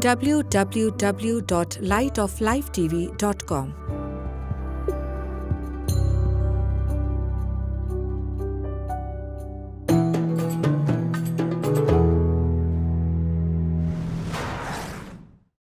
www.lightoflifetv.com।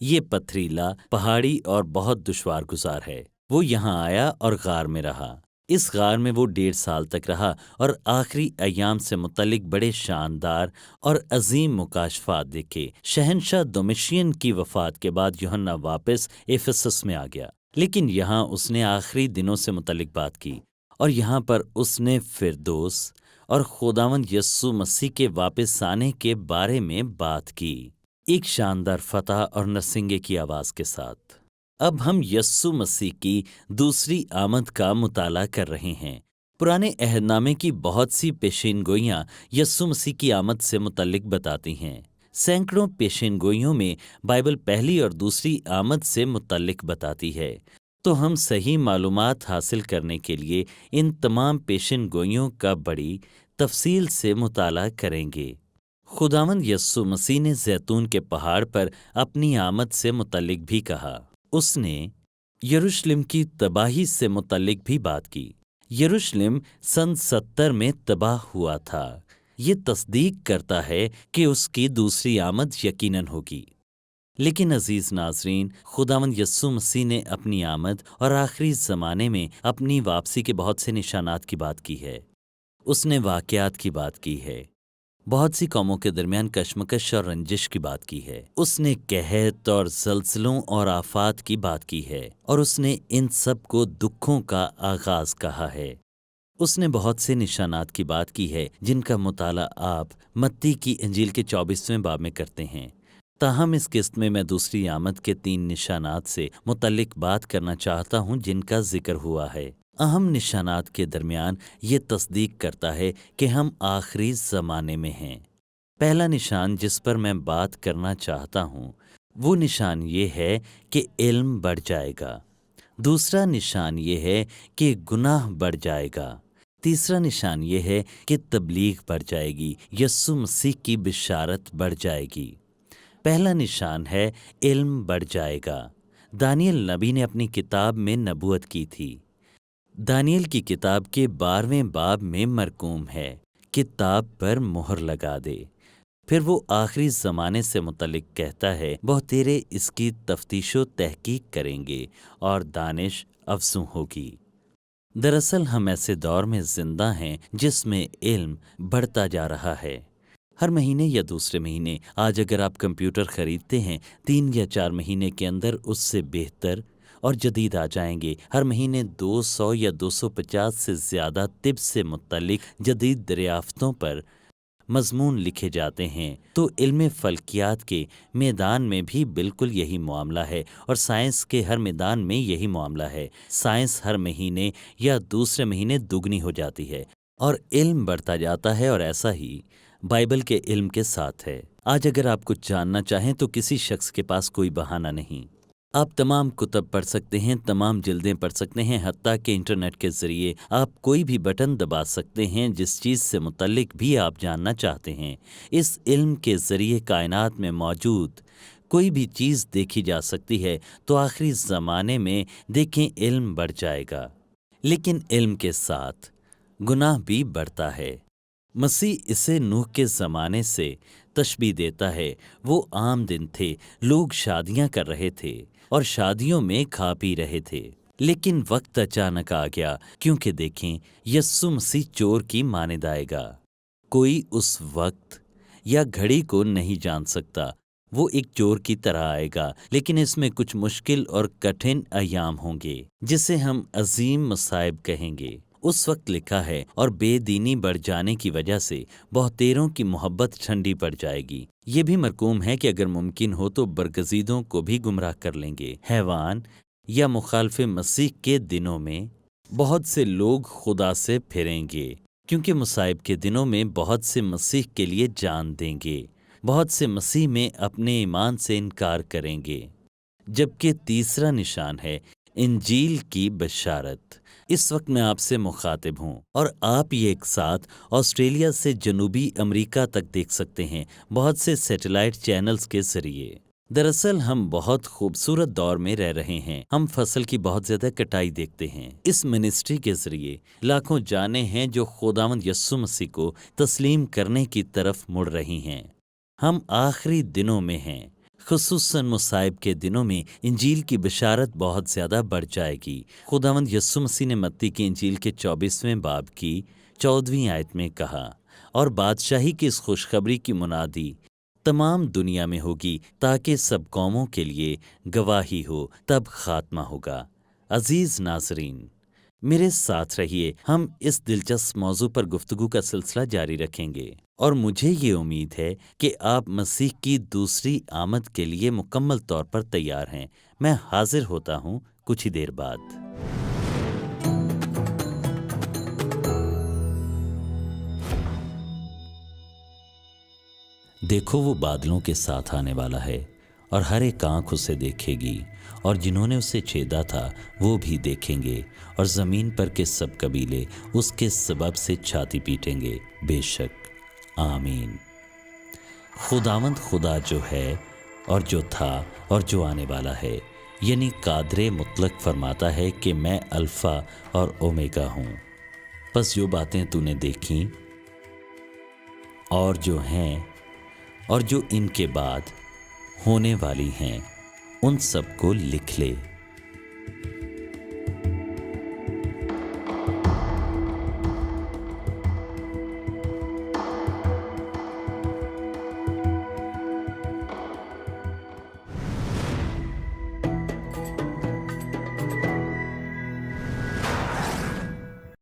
یہ پتھریلا، پہاڑی اور بہت دشوار گزار ہے۔ وہ یہاں آیا اور غار میں رہا۔ اس غار میں وہ 1.5 سال تک رہا اور آخری ایام سے متعلق بڑے شاندار اور عظیم مکاشفات دیکھے۔ شہنشاہ دومیشین کی وفات کے بعد یوحنا واپس ایفیسس میں آ گیا، لیکن یہاں اس نے آخری دنوں سے متعلق بات کی، اور یہاں پر اس نے فردوس اور خداوند یسوع مسیح کے واپس آنے کے بارے میں بات کی، ایک شاندار فتح اور نرسنگے کی آواز کے ساتھ۔ اب ہم یسوع مسیح کی دوسری آمد کا مطالعہ کر رہے ہیں۔ پرانے عہد نامے کی بہت سی پیشین گوئیاں یسوع مسیح کی آمد سے متعلق بتاتی ہیں۔ سینکڑوں پیشین گوئیوں میں بائبل پہلی اور دوسری آمد سے متعلق بتاتی ہے، تو ہم صحیح معلومات حاصل کرنے کے لیے ان تمام پیشین گوئیوں کا بڑی تفصیل سے مطالعہ کریں گے۔ خداوند یسوع مسیح نے زیتون کے پہاڑ پر اپنی آمد سے متعلق بھی کہا۔ اس نے یروشلم کی تباہی سے متعلق بھی بات کی۔ یروشلم سن 70 میں تباہ ہوا تھا۔ یہ تصدیق کرتا ہے کہ اس کی دوسری آمد یقیناً ہوگی۔ لیکن عزیز ناظرین، خداوند یسوع مسیح نے اپنی آمد اور آخری زمانے میں اپنی واپسی کے بہت سے نشانات کی بات کی ہے۔ اس نے واقعات کی بات کی ہے، بہت سی قوموں کے درمیان کشمکش اور رنجش کی بات کی ہے۔ اس نے قحط اور زلزلوں اور آفات کی بات کی ہے، اور اس نے ان سب کو دکھوں کا آغاز کہا ہے۔ اس نے بہت سے نشانات کی بات کی ہے جن کا مطالعہ آپ متی کی انجیل کے 24ویں باب میں کرتے ہیں۔ تاہم اس قسط میں دوسری آمد کے 3 نشانات سے متعلق بات کرنا چاہتا ہوں جن کا ذکر ہوا ہے۔ اہم نشانات کے درمیان یہ تصدیق کرتا ہے کہ ہم آخری زمانے میں ہیں۔ پہلا نشان جس پر میں بات کرنا چاہتا ہوں وہ نشان یہ ہے کہ علم بڑھ جائے گا۔ دوسرا نشان یہ ہے کہ گناہ بڑھ جائے گا۔ تیسرا نشان یہ ہے کہ تبلیغ بڑھ جائے گی، یسوع مسیح کی بشارت بڑھ جائے گی۔ پہلا نشان ہے علم بڑھ جائے گا۔ دانیل نبی نے اپنی کتاب میں نبوت کی تھی۔ دانیل کی کتاب کے 12ویں باب میں مرقوم ہے، کتاب پر مہر لگا دے۔ پھر وہ آخری زمانے سے متعلق کہتا ہے، بہتیرے اس کی تفتیش و تحقیق کریں گے اور دانش افزوں ہوگی۔ دراصل ہم ایسے دور میں زندہ ہیں جس میں علم بڑھتا جا رہا ہے۔ ہر مہینے یا دوسرے مہینے، آج اگر آپ کمپیوٹر خریدتے ہیں، 3 یا 4 مہینے کے اندر اس سے بہتر اور جدید آ جائیں گے۔ ہر مہینے 200 یا 250 سے زیادہ طب سے متعلق جدید دریافتوں پر مضمون لکھے جاتے ہیں۔ تو علم فلکیات کے میدان میں بھی بالکل یہی معاملہ ہے، اور سائنس کے ہر میدان میں یہی معاملہ ہے۔ سائنس ہر مہینے یا دوسرے مہینے دگنی ہو جاتی ہے اور علم بڑھتا جاتا ہے، اور ایسا ہی بائبل کے علم کے ساتھ ہے۔ آج اگر آپ کچھ جاننا چاہیں تو کسی شخص کے پاس کوئی بہانہ نہیں۔ آپ تمام کتب پڑھ سکتے ہیں، تمام جلدیں پڑھ سکتے ہیں، حتیٰ کہ انٹرنیٹ کے ذریعے آپ کوئی بھی بٹن دبا سکتے ہیں جس چیز سے متعلق بھی آپ جاننا چاہتے ہیں۔ اس علم کے ذریعے کائنات میں موجود کوئی بھی چیز دیکھی جا سکتی ہے۔ تو آخری زمانے میں دیکھیں علم بڑھ جائے گا، لیکن علم کے ساتھ گناہ بھی بڑھتا ہے۔ مسیح اسے نوح کے زمانے سے تشبیہ دیتا ہے۔ وہ عام دن تھے، لوگ شادیاں کر رہے تھے اور شادیوں میں کھا پی رہے تھے، لیکن وقت اچانک آ گیا، کیونکہ دیکھیں یسوع مسیح چور کی مانند آئے گا۔ کوئی اس وقت یا گھڑی کو نہیں جان سکتا، وہ ایک چور کی طرح آئے گا، لیکن اس میں کچھ مشکل اور کٹھن ایام ہوں گے جسے ہم عظیم مصائب کہیں گے۔ اس وقت لکھا ہے، اور بے دینی بڑھ جانے کی وجہ سے بہتیروں کی محبت ٹھنڈی پڑ جائے گی۔ یہ بھی مرقوم ہے کہ اگر ممکن ہو تو برگزیدوں کو بھی گمراہ کر لیں گے۔ حیوان یا مخالف مسیح کے دنوں میں بہت سے لوگ خدا سے پھریں گے، کیونکہ مصائب کے دنوں میں بہت سے مسیح کے لیے جان دیں گے، بہت سے مسیح میں اپنے ایمان سے انکار کریں گے۔ جبکہ تیسرا نشان ہے انجیل کی بشارت۔ اس وقت میں آپ سے مخاطب ہوں، اور آپ یہ ایک ساتھ آسٹریلیا سے جنوبی امریکہ تک دیکھ سکتے ہیں، بہت سے سیٹلائٹ چینلز کے ذریعے۔ دراصل ہم بہت خوبصورت دور میں رہ رہے ہیں۔ ہم فصل کی بہت زیادہ کٹائی دیکھتے ہیں۔ اس منسٹری کے ذریعے لاکھوں جانیں ہیں جو خداوند یسوع مسیح کو تسلیم کرنے کی طرف مڑ رہی ہیں۔ ہم آخری دنوں میں ہیں۔ خصوصاً مصائب کے دنوں میں انجیل کی بشارت بہت زیادہ بڑھ جائے گی۔ خداوند یسوع مسیح نے متی کی انجیل کے 24ویں باب کی 14ویں آیت میں کہا، اور بادشاہی کی اس خوشخبری کی منادی تمام دنیا میں ہوگی تاکہ سب قوموں کے لیے گواہی ہو، تب خاتمہ ہوگا۔ عزیز ناظرین، میرے ساتھ رہیے، ہم اس دلچسپ موضوع پر گفتگو کا سلسلہ جاری رکھیں گے، اور مجھے یہ امید ہے کہ آپ مسیح کی دوسری آمد کے لیے مکمل طور پر تیار ہیں۔ میں حاضر ہوتا ہوں کچھ ہی دیر بعد۔ دیکھو، وہ بادلوں کے ساتھ آنے والا ہے، اور ہر ایک آنکھ اسے دیکھے گی، اور جنہوں نے اسے چھیدا تھا وہ بھی دیکھیں گے، اور زمین پر کے سب قبیلے اس کے سبب سے چھاتی پیٹیں گے۔ بے شک، آمین۔ خداوند خدا جو ہے اور جو تھا اور جو آنے والا ہے، یعنی قادر مطلق فرماتا ہے کہ میں الفا اور اومیگا ہوں۔ پس جو باتیں تو نے دیکھیں اور جو ہیں اور جو ان کے بعد ہونے والی ہیں، ان سب کو لکھ لے۔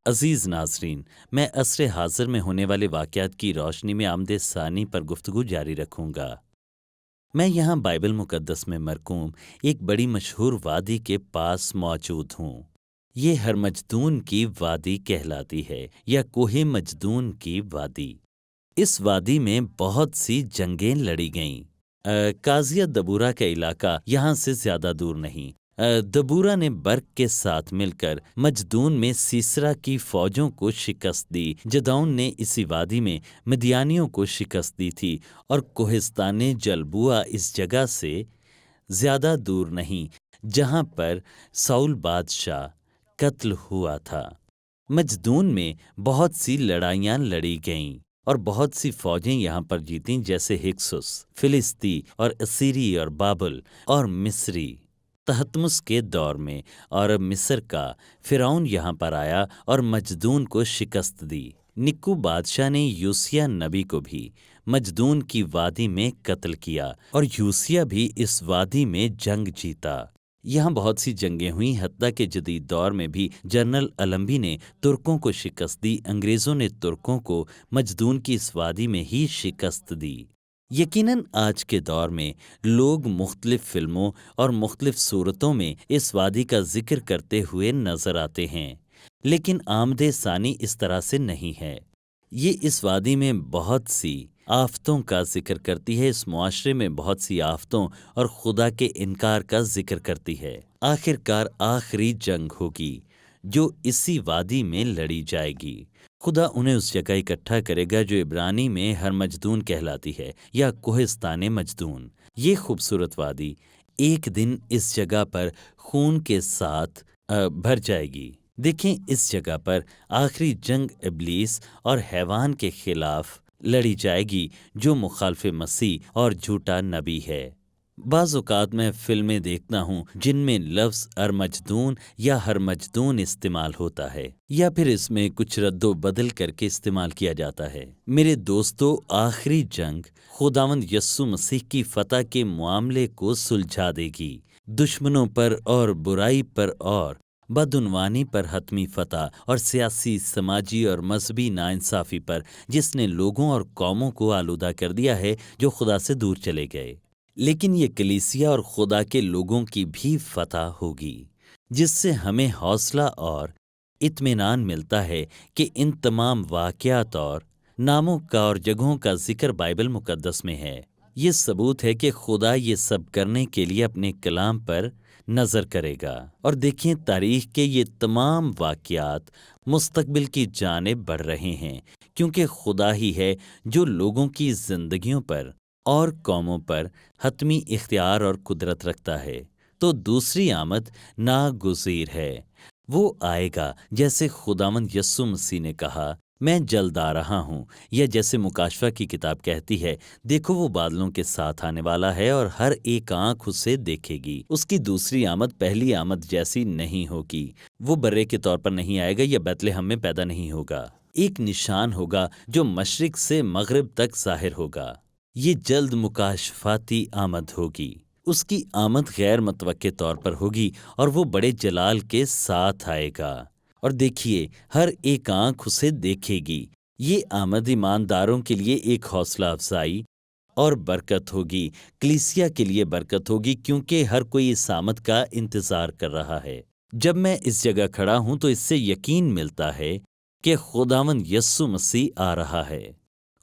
عزیز ناظرین، میں عصر حاضر میں ہونے والے واقعات کی روشنی میں آمد ثانی پر گفتگو جاری رکھوں گا۔ میں یہاں بائبل مقدس میں مرقوم ایک بڑی مشہور وادی کے پاس موجود ہوں۔ یہ ہرمجدون کی وادی کہلاتی ہے، یا کوہ مجدون کی وادی۔ اس وادی میں بہت سی جنگیں لڑی گئیں۔ قاضیہ دبورہ کا علاقہ یہاں سے زیادہ دور نہیں۔ دبورہ نے برق کے ساتھ مل کر مجدون میں سیسرا کی فوجوں کو شکست دی۔ جدعون نے اسی وادی میں مدیانیوں کو شکست دی تھی، اور کوہستان جلبوع اس جگہ سے زیادہ دور نہیں جہاں پر ساؤل بادشاہ قتل ہوا تھا۔ مجدون میں بہت سی لڑائیاں لڑی گئیں، اور بہت سی فوجیں یہاں پر جیتیں، جیسے ہکسوس، فلسطی اور اسیری اور بابل اور مصری تہتمس کے دور میں، اور مصر کا فرعون یہاں پر آیا اور مجدون کو شکست دی۔ نکو بادشاہ نے یوسیہ نبی کو بھی مجدون کی وادی میں قتل کیا، اور یوسیہ بھی اس وادی میں جنگ جیتا۔ یہاں بہت سی جنگیں ہوئیں، حتیٰ کہ جدید دور میں بھی جنرل المبی نے ترکوں کو شکست دی۔ انگریزوں نے ترکوں کو مجدون کی اس وادی میں ہی شکست دی۔ یقیناً آج کے دور میں لوگ مختلف فلموں اور مختلف صورتوں میں اس وادی کا ذکر کرتے ہوئے نظر آتے ہیں، لیکن آمد ثانی اس طرح سے نہیں ہے۔ یہ اس وادی میں بہت سی آفتوں کا ذکر کرتی ہے، اس معاشرے میں بہت سی آفتوں اور خدا کے انکار کا ذکر کرتی ہے۔ آخر کار آخری جنگ ہوگی جو اسی وادی میں لڑی جائے گی۔ خدا انہیں اس جگہ اکٹھا کرے گا جو عبرانی میں ہرمجدون کہلاتی ہے، یا کوہستان مجدون۔ یہ خوبصورت وادی ایک دن اس جگہ پر خون کے ساتھ بھر جائے گی۔ دیکھیں، اس جگہ پر آخری جنگ ابلیس اور حیوان کے خلاف لڑی جائے گی، جو مخالف مسیح اور جھوٹا نبی ہے۔ بعض اوقات میں فلمیں دیکھتا ہوں جن میں لفظ ارمجدون یا ہرمجدون استعمال ہوتا ہے، یا پھر اس میں کچھ رد و بدل کر کے استعمال کیا جاتا ہے۔ میرے دوستو، آخری جنگ خداوند یسوع مسیح کی فتح کے معاملے کو سلجھا دے گی۔ دشمنوں پر اور برائی پر اور بدعنوانی پر حتمی فتح، اور سیاسی، سماجی اور مذہبی ناانصافی پر، جس نے لوگوں اور قوموں کو آلودہ کر دیا ہے جو خدا سے دور چلے گئے۔ لیکن یہ کلیسیا اور خدا کے لوگوں کی بھی فتح ہوگی، جس سے ہمیں حوصلہ اور اطمینان ملتا ہے کہ ان تمام واقعات اور ناموں کا اور جگہوں کا ذکر بائبل مقدس میں ہے۔ یہ ثبوت ہے کہ خدا یہ سب کرنے کے لیے اپنے کلام پر نظر کرے گا۔ اور دیکھیں، تاریخ کے یہ تمام واقعات مستقبل کی جانب بڑھ رہے ہیں، کیونکہ خدا ہی ہے جو لوگوں کی زندگیوں پر اور قوموں پر حتمی اختیار اور قدرت رکھتا ہے۔ تو دوسری آمد ناگزیر ہے۔ وہ آئے گا، جیسے خداوند یسوع مسیح نے کہا میں جلد آ رہا ہوں، یا جیسے مکاشفہ کی کتاب کہتی ہے، دیکھو وہ بادلوں کے ساتھ آنے والا ہے اور ہر ایک آنکھ اسے دیکھے گی۔ اس کی دوسری آمد پہلی آمد جیسی نہیں ہوگی۔ وہ برے کے طور پر نہیں آئے گا یا بیت لحم میں پیدا نہیں ہوگا۔ ایک نشان ہوگا جو مشرق سے مغرب تک ظاہر ہوگا۔ یہ جلد مکاشفاتی آمد ہوگی۔ اس کی آمد غیر متوقع طور پر ہوگی اور وہ بڑے جلال کے ساتھ آئے گا، اور دیکھیے ہر ایک آنکھ اسے دیکھے گی۔ یہ آمد ایمانداروں کے لیے ایک حوصلہ افزائی اور برکت ہوگی، کلیسیا کے لیے برکت ہوگی، کیونکہ ہر کوئی اس آمد کا انتظار کر رہا ہے۔ جب میں اس جگہ کھڑا ہوں تو اس سے یقین ملتا ہے کہ خداوند یسوع مسیح آ رہا ہے۔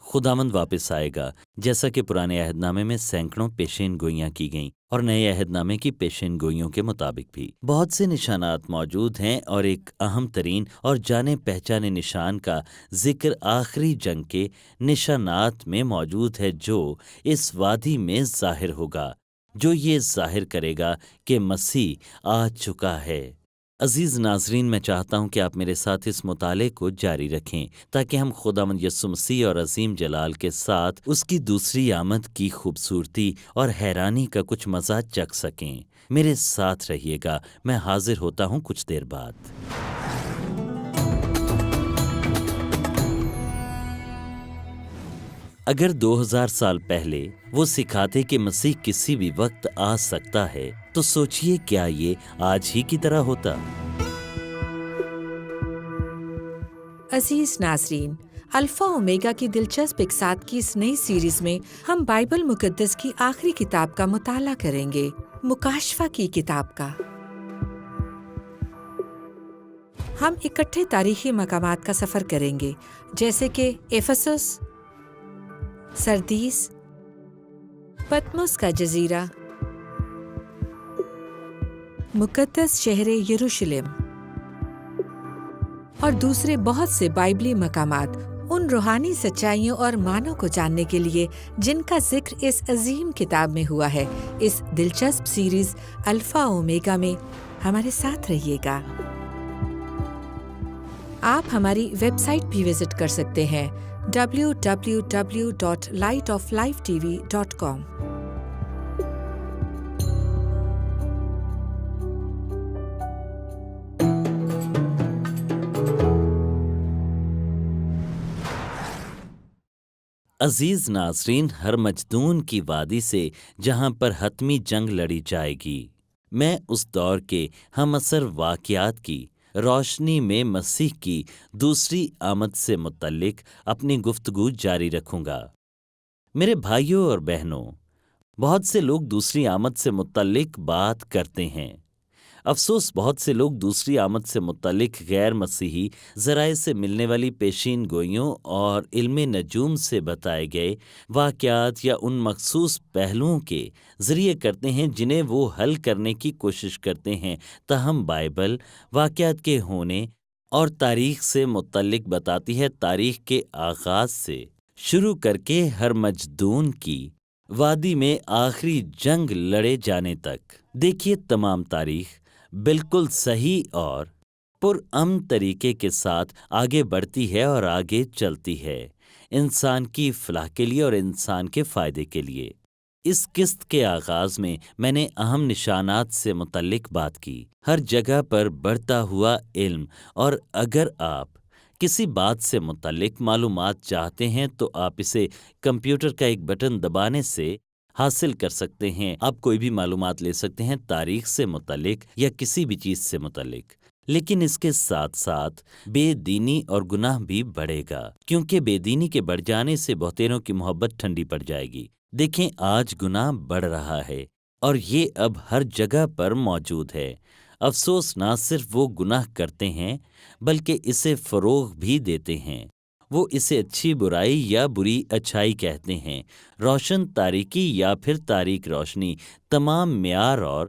خداوند واپس آئے گا، جیسا کہ پرانے عہد نامے میں سینکڑوں پیشین گوئیاں کی گئیں، اور نئے عہد نامے کی پیشین گوئیوں کے مطابق بھی بہت سے نشانات موجود ہیں، اور ایک اہم ترین اور جانے پہچانے نشان کا ذکر آخری جنگ کے نشانات میں موجود ہے، جو اس وادی میں ظاہر ہوگا، جو یہ ظاہر کرے گا کہ مسیح آ چکا ہے۔ عزیز ناظرین، میں چاہتا ہوں کہ آپ میرے ساتھ اس مطالعے کو جاری رکھیں تاکہ ہم خداوند یسوع مسیح اور عظیم جلال کے ساتھ اس کی دوسری آمد کی خوبصورتی اور حیرانی کا کچھ مزہ چکھ سکیں۔ میرے ساتھ رہیے گا، میں حاضر ہوتا ہوں کچھ دیر بعد۔ اگر 2000 سال پہلے وہ سکھاتے کہ مسیح کسی بھی وقت آ سکتا ہے، تو سوچئے کیا یہ آج ہی کی طرح ہوتا؟ عزیز ناظرین، الفا اومیگا کی دلچسپ ایک ساتھ کی اس نئی سیریز میں ہم بائبل مقدس کی آخری کتاب کا مطالعہ کریں گے، مکاشفہ کی کتاب کا۔ ہم اکٹھے تاریخی مقامات کا سفر کریں گے، جیسے کہ ایفسس، سردیس، پتمس کا جزیرہ، مقدس شہر یروشلم اور دوسرے بہت سے بائبلی مقامات، ان روحانی سچائیوں اور معنوں کو جاننے کے لیے جن کا ذکر اس عظیم کتاب میں ہوا ہے۔ اس دلچسپ سیریز الفا اومیگا میں ہمارے ساتھ رہیے گا۔ آپ ہماری ویب سائٹ بھی وزٹ کر سکتے ہیں www.lightoflifetv.com۔ عزیز ناظرین، ہر مجدون کی وادی سے جہاں پر حتمی جنگ لڑی جائے گی، میں اس دور کے ہم اثر واقعات کی روشنی میں مسیح کی دوسری آمد سے متعلق اپنی گفتگو جاری رکھوں گا۔ میرے بھائیوں اور بہنوں، بہت سے لوگ دوسری آمد سے متعلق بات کرتے ہیں۔ افسوس، بہت سے لوگ دوسری آمد سے متعلق غیر مسیحی ذرائع سے ملنے والی پیشین گوئیوں اور علم نجوم سے بتائے گئے واقعات یا ان مخصوص پہلوؤں کے ذریعے کرتے ہیں جنہیں وہ حل کرنے کی کوشش کرتے ہیں، تاہم بائبل واقعات کے ہونے اور تاریخ سے متعلق بتاتی ہے، تاریخ کے آغاز سے شروع کر کے ہر مجدون کی وادی میں آخری جنگ لڑے جانے تک۔ دیکھیے، تمام تاریخ بالکل صحیح اور پرامن طریقے کے ساتھ آگے بڑھتی ہے اور آگے چلتی ہے، انسان کی فلاح کے لیے اور انسان کے فائدے کے لیے۔ اس قسط کے آغاز میں میں نے اہم نشانات سے متعلق بات کی، ہر جگہ پر بڑھتا ہوا علم، اور اگر آپ کسی بات سے متعلق معلومات چاہتے ہیں تو آپ اسے کمپیوٹر کا ایک بٹن دبانے سے حاصل کر سکتے ہیں۔ آپ کوئی بھی معلومات لے سکتے ہیں تاریخ سے متعلق یا کسی بھی چیز سے متعلق، لیکن اس کے ساتھ ساتھ بے دینی اور گناہ بھی بڑھے گا، کیونکہ بے دینی کے بڑھ جانے سے بہتیروں کی محبت ٹھنڈی پڑ جائے گی۔ دیکھیں، آج گناہ بڑھ رہا ہے اور یہ اب ہر جگہ پر موجود ہے۔ افسوس، نہ صرف وہ گناہ کرتے ہیں بلکہ اسے فروغ بھی دیتے ہیں۔ وہ اسے اچھی برائی یا بری اچھائی کہتے ہیں، روشن تاریکی یا پھر تاریک روشنی۔ تمام معیار اور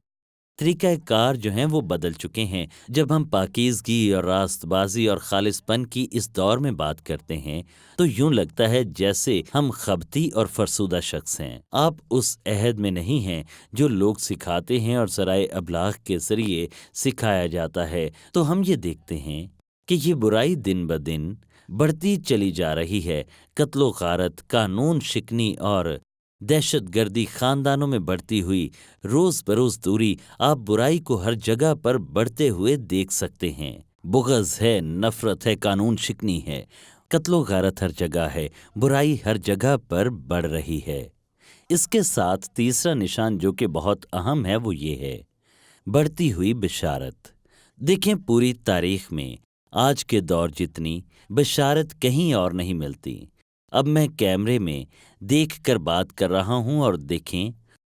طریقہ کار جو ہیں وہ بدل چکے ہیں۔ جب ہم پاکیزگی اور راست بازی اور خالص پن کی اس دور میں بات کرتے ہیں تو یوں لگتا ہے جیسے ہم خبطی اور فرسودہ شخص ہیں۔ آپ اس عہد میں نہیں ہیں جو لوگ سکھاتے ہیں اور ذرائع ابلاغ کے ذریعے سکھایا جاتا ہے۔ تو ہم یہ دیکھتے ہیں کہ یہ برائی دن بدن بڑھتی چلی جا رہی ہے۔ قتل و غارت، قانون شکنی اور دہشت گردی، خاندانوں میں بڑھتی ہوئی روز بروز دوری، آپ برائی کو ہر جگہ پر بڑھتے ہوئے دیکھ سکتے ہیں۔ بغض ہے، نفرت ہے، قانون شکنی ہے، قتل و غارت ہر جگہ ہے، برائی ہر جگہ پر بڑھ رہی ہے۔ اس کے ساتھ تیسرا نشان جو کہ بہت اہم ہے وہ یہ ہے، بڑھتی ہوئی بشارت۔ دیکھیں پوری تاریخ میں آج کے دور جتنی بشارت کہیں اور نہیں ملتی۔ اب میں کیمرے میں دیکھ کر بات کر رہا ہوں اور دیکھیں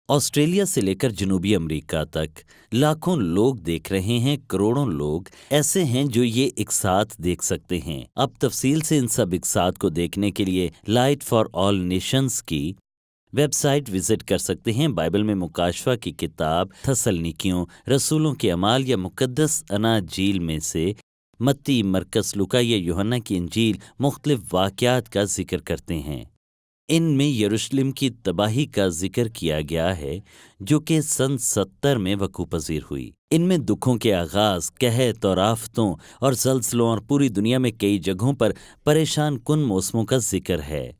آسٹریلیا سے لے کر جنوبی امریکہ تک لاکھوں لوگ دیکھ رہے ہیں، کروڑوں لوگ ایسے ہیں جو یہ ایک ساتھ دیکھ سکتے ہیں۔ اب تفصیل سے ان سب ایک ساتھ کو دیکھنے کے لیے لائٹ فار آل نیشنز کی ویب سائٹ وزٹ کر سکتے ہیں۔ بائبل میں مکاشفہ کی کتاب، تھسلنیکیوں، رسولوں کے اعمال یا مقدس اناجیل میں سے متی، مرکز، لوکا یا یوحنا کی انجیل مختلف واقعات کا ذکر کرتے ہیں۔ ان میں یروشلم کی تباہی کا ذکر کیا گیا ہے جو کہ سن 70 میں وقوع پذیر ہوئی۔ ان میں دکھوں کے آغاز، قحط اور آفتوں اور زلزلوں اور پوری دنیا میں کئی جگہوں پر پریشان کن موسموں کا ذکر ہے۔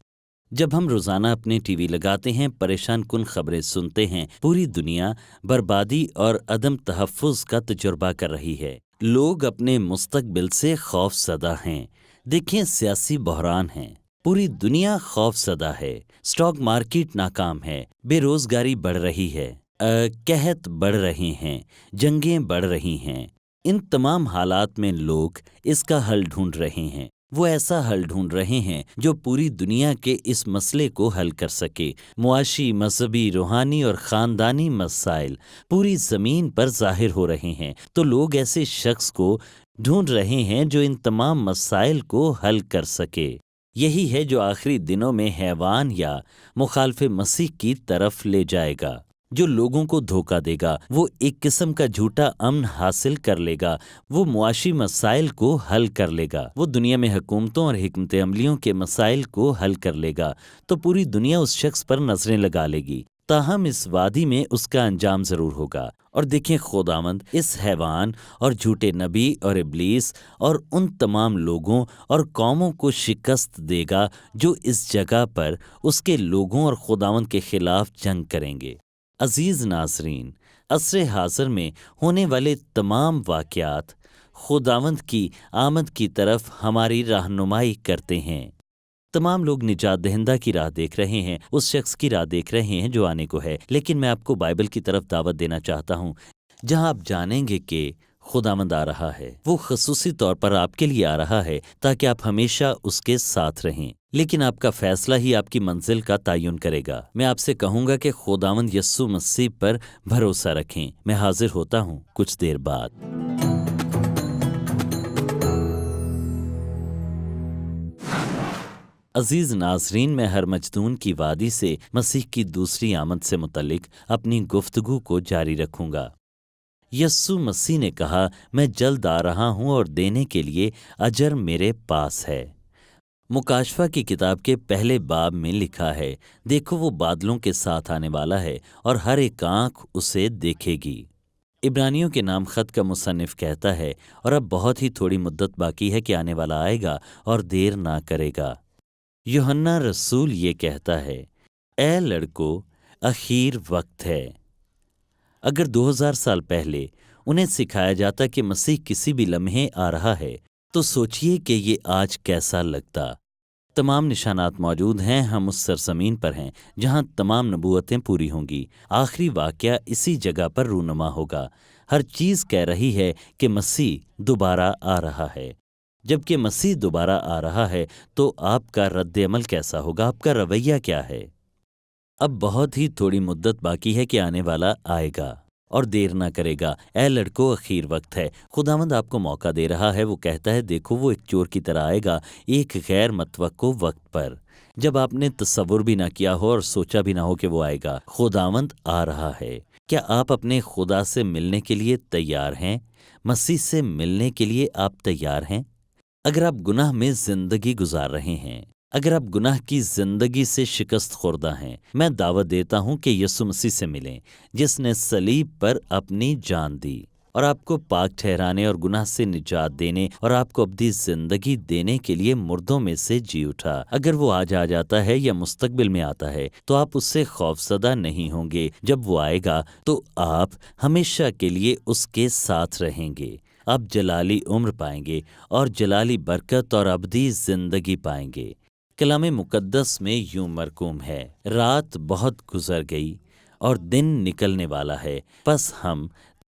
جب ہم روزانہ اپنے ٹی وی لگاتے ہیں، پریشان کن خبریں سنتے ہیں، پوری دنیا بربادی اور عدم تحفظ کا تجربہ کر رہی ہے۔ لوگ اپنے مستقبل سے خوف زدہ ہیں۔ دیکھیں سیاسی بحران ہیں، پوری دنیا خوف زدہ ہے، سٹاک مارکیٹ ناکام ہے، بے روزگاری بڑھ رہی ہے، قحط بڑھ رہے ہیں، جنگیں بڑھ رہی ہیں۔ ان تمام حالات میں لوگ اس کا حل ڈھونڈ رہے ہیں۔ وہ ایسا حل ڈھونڈ رہے ہیں جو پوری دنیا کے اس مسئلے کو حل کر سکے۔ معاشی، مذہبی، روحانی اور خاندانی مسائل پوری زمین پر ظاہر ہو رہے ہیں، تو لوگ ایسے شخص کو ڈھونڈ رہے ہیں جو ان تمام مسائل کو حل کر سکے۔ یہی ہے جو آخری دنوں میں حیوان یا مخالف مسیح کی طرف لے جائے گا، جو لوگوں کو دھوکہ دے گا۔ وہ ایک قسم کا جھوٹا امن حاصل کر لے گا، وہ معاشی مسائل کو حل کر لے گا، وہ دنیا میں حکومتوں اور حکمت عملیوں کے مسائل کو حل کر لے گا، تو پوری دنیا اس شخص پر نظریں لگا لے گی۔ تاہم اس وادی میں اس کا انجام ضرور ہوگا۔ اور دیکھیں خداوند اس حیوان اور جھوٹے نبی اور ابلیس اور ان تمام لوگوں اور قوموں کو شکست دے گا جو اس جگہ پر اس کے لوگوں اور خداوند کے خلاف جنگ کریں گے۔ عزیز ناظرین، عصر حاضر میں ہونے والے تمام واقعات خداوند کی آمد کی طرف ہماری رہنمائی کرتے ہیں۔ تمام لوگ نجات دہندہ کی راہ دیکھ رہے ہیں، اس شخص کی راہ دیکھ رہے ہیں جو آنے کو ہے، لیکن میں آپ کو بائبل کی طرف دعوت دینا چاہتا ہوں جہاں آپ جانیں گے کہ خداوند آ رہا ہے۔ وہ خصوصی طور پر آپ کے لیے آ رہا ہے تاکہ آپ ہمیشہ اس کے ساتھ رہیں، لیکن آپ کا فیصلہ ہی آپ کی منزل کا تعین کرے گا۔ میں آپ سے کہوں گا کہ خداوند یسوع مسیح پر بھروسہ رکھیں۔ میں حاضر ہوتا ہوں کچھ دیر بعد۔ عزیز ناظرین، میں ہر مجدون کی وادی سے مسیح کی دوسری آمد سے متعلق اپنی گفتگو کو جاری رکھوں گا۔ یسوع مسیح نے کہا، میں جلد آ رہا ہوں اور دینے کے لیے اجر میرے پاس ہے۔ مکاشفہ کی کتاب کے پہلے باب میں لکھا ہے، دیکھو وہ بادلوں کے ساتھ آنے والا ہے اور ہر ایک آنکھ اسے دیکھے گی۔ عبرانیوں کے نام خط کا مصنف کہتا ہے، اور اب بہت ہی تھوڑی مدت باقی ہے کہ آنے والا آئے گا اور دیر نہ کرے گا۔ یوحنا رسول یہ کہتا ہے، اے لڑکو، اخیر وقت ہے۔ اگر 2000 سال پہلے انہیں سکھایا جاتا کہ مسیح کسی بھی لمحے آ رہا ہے تو سوچئے کہ یہ آج کیسا لگتا۔ تمام نشانات موجود ہیں، ہم اس سرزمین پر ہیں جہاں تمام نبوتیں پوری ہوں گی۔ آخری واقعہ اسی جگہ پر رونما ہوگا۔ ہر چیز کہہ رہی ہے کہ مسیح دوبارہ آ رہا ہے۔ جبکہ مسیح دوبارہ آ رہا ہے تو آپ کا رد عمل کیسا ہوگا؟ آپ کا رویہ کیا ہے؟ اب بہت ہی تھوڑی مدت باقی ہے کہ آنے والا آئے گا اور دیر نہ کرے گا۔ اے لڑکو، اخیر وقت ہے۔ خداوند آپ کو موقع دے رہا ہے۔ وہ کہتا ہے، دیکھو وہ ایک چور کی طرح آئے گا، ایک غیر متوقع وقت پر، جب آپ نے تصور بھی نہ کیا ہو اور سوچا بھی نہ ہو کہ وہ آئے گا۔ خداوند آ رہا ہے۔ کیا آپ اپنے خدا سے ملنے کے لیے تیار ہیں؟ مسیح سے ملنے کے لیے آپ تیار ہیں؟ اگر آپ گناہ میں زندگی گزار رہے ہیں، اگر آپ گناہ کی زندگی سے شکست خوردہ ہیں، میں دعوت دیتا ہوں کہ یسوع مسیح سے ملیں، جس نے صلیب پر اپنی جان دی۔ اور آپ کو پاک ٹھہرانے اور گناہ سے نجات دینے اور آپ کو ابدی زندگی دینے کے لیے مردوں میں سے جی اٹھا۔ اگر وہ آج آ جاتا ہے یا مستقبل میں آتا ہے تو آپ اس سے خوفزدہ نہیں ہوں گے۔ جب وہ آئے گا تو آپ ہمیشہ کے لیے اس کے ساتھ رہیں گے۔ آپ جلالی عمر پائیں گے اور جلالی برکت اور ابدی زندگی پائیں گے۔ کلام مقدس میں یوں مرقوم ہے، رات بہت گزر گئی اور دن نکلنے والا ہے، پس ہم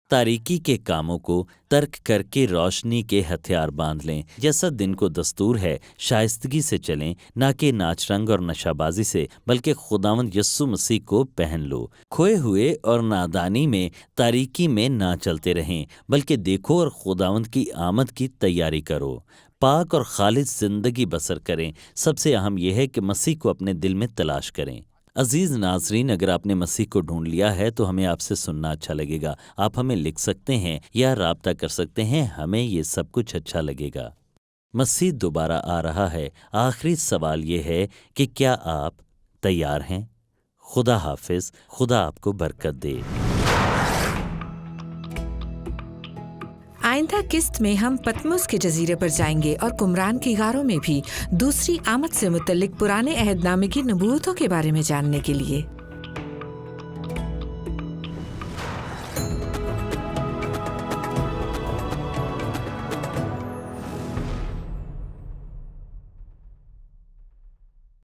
تاریکی کے کاموں کو ترک کر کے روشنی کے ہتھیار باندھ لیں۔ جیسا دن کو دستور ہے شائستگی سے چلیں، نہ کہ ناچ رنگ اور نشہ بازی سے، بلکہ خداوند یسوع مسیح کو پہن لو۔ کھوئے ہوئے اور نادانی میں تاریکی میں نہ چلتے رہیں، بلکہ دیکھو اور خداوند کی آمد کی تیاری کرو۔ پاک اور خالص زندگی بسر کریں۔ سب سے اہم یہ ہے کہ مسیح کو اپنے دل میں تلاش کریں۔ عزیز ناظرین، اگر آپ نے مسیح کو ڈھونڈ لیا ہے تو ہمیں آپ سے سننا اچھا لگے گا۔ آپ ہمیں لکھ سکتے ہیں یا رابطہ کر سکتے ہیں، ہمیں یہ سب کچھ اچھا لگے گا۔ مسیح دوبارہ آ رہا ہے۔ آخری سوال یہ ہے کہ کیا آپ تیار ہیں؟ خدا حافظ۔ خدا آپ کو برکت دے۔ آئندہ قسط میں ہم پتموس کے جزیرے پر جائیں گے اور قمران کی غاروں میں بھی دوسری آمد سے متعلق پرانے عہد نامے کی نبوتوں کے بارے میں جاننے کے لیے